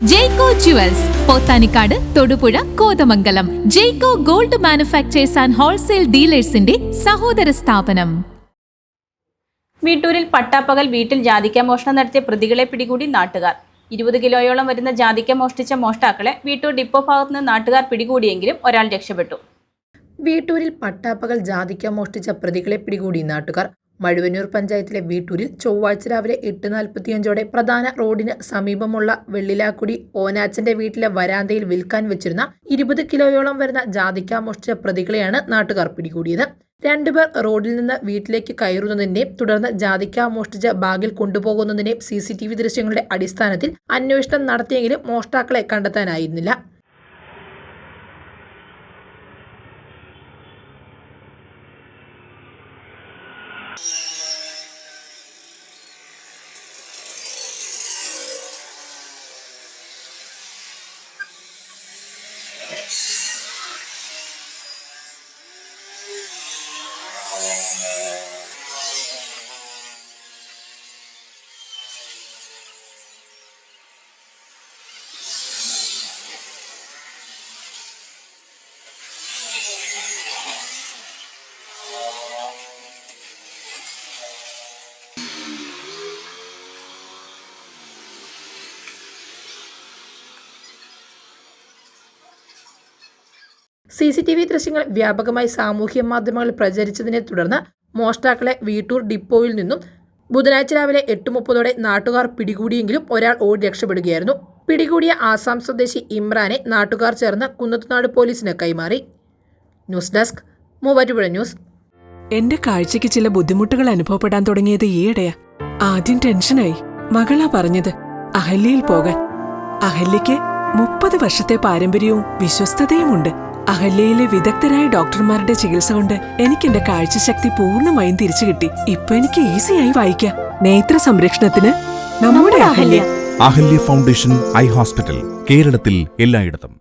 Jaico jewels Pothanicad, Thodupuzha, Kothamangalam. Jaico gold manufacturers and wholesale ഡീലേഴ്സിന്റെ സഹോദര സ്ഥാപനം. വീട്ടൂരിൽ പട്ടാപ്പകൽ വീട്ടിൽ ജാതിക്ക മോഷണം നടത്തിയ പ്രതികളെ പിടികൂടി നാട്ടുകാർ. 20 കിലോയോളം വരുന്ന ജാതിക്ക മോഷ്ടിച്ച മോഷ്ടാക്കളെ വീട്ടൂർ ഡിപ്പോ ഭാഗത്തുനിന്ന് നാട്ടുകാർ പിടികൂടിയെങ്കിലും ഒരാൾ രക്ഷപ്പെട്ടു. വീട്ടൂരിൽ പട്ടാപ്പകൽ ജാതിക്ക മോഷ്ടിച്ച പ്രതികളെ പിടികൂടി നാട്ടുകാർ. മഴുവന്നൂർ പഞ്ചായത്തിലെ വീട്ടൂരിൽ ചൊവ്വാഴ്ച രാവിലെ 8:45 പ്രധാന റോഡിന് സമീപമുള്ള വെള്ളിലാക്കുടി ഓനാച്ചന്റെ വീട്ടിലെ വരാന്തയിൽ വിൽക്കാൻ വെച്ചിരുന്ന 20 കിലോയോളം വരുന്ന ജാതിക്ക മോഷ്ടിച്ച പ്രതികളെയാണ് നാട്ടുകാർ പിടികൂടിയത്. 2 പേർ റോഡിൽ നിന്ന് വീട്ടിലേക്ക് കയറുന്നതിന്റെയും തുടർന്ന് ജാതിക്ക മോഷ്ടിച്ച ബാഗിൽ കൊണ്ടുപോകുന്നതിന്റെയും CCTV ദൃശ്യങ്ങളുടെ അടിസ്ഥാനത്തിൽ അന്വേഷണം നടത്തിയെങ്കിലും മോഷ്ടാക്കളെ കണ്ടെത്താനായിരുന്നില്ല. CCTV ദൃശ്യങ്ങൾ വ്യാപകമായി സാമൂഹ്യ മാധ്യമങ്ങളിൽ പ്രചരിച്ചതിനെ തുടർന്ന് മോഷ്ടാക്കളെ വീട്ടൂർ ഡിപ്പോയിൽ നിന്നും ബുധനാഴ്ച രാവിലെ 8:30 നാട്ടുകാർ പിടികൂടിയെങ്കിലും ഒരാൾ ഓടി രക്ഷപ്പെടുകയായിരുന്നു. പിടികൂടിയ ആസാം സ്വദേശി ഇമ്രാനെ നാട്ടുകാർ ചേർന്ന് കുന്നത്തുനാട് പോലീസിന് കൈമാറി. News desk, Muvattupuzha news. എന്റെ കാഴ്ചയ്ക്ക് ചില ബുദ്ധിമുട്ടുകൾ അനുഭവപ്പെടാൻ തുടങ്ങിയത് ഈയിടെയാ. ആദ്യം ടെൻഷനായി. മകളാ പറഞ്ഞത് അഹല്യയിൽ പോകാൻ. അഹല്യയ്ക്ക് 30 വർഷത്തെ പാരമ്പര്യവും വിശ്വസ്തതയുമുണ്ട്. അഹല്യയിലെ വിദഗ്ധരായ ഡോക്ടർമാരുടെ ചികിത്സ കൊണ്ട് എനിക്ക് എന്റെ കാഴ്ചശക്തി പൂർണ്ണമായും തിരിച്ചു കിട്ടി. ഇപ്പൊ എനിക്ക് ഈസിയായി വായിക്കാം. നേത്ര സംരക്ഷണത്തിന് നമ്മുടെ Ahalya. Ahalya foundation eye hospital, കേരളത്തിൽ എല്ലായിടത്തും.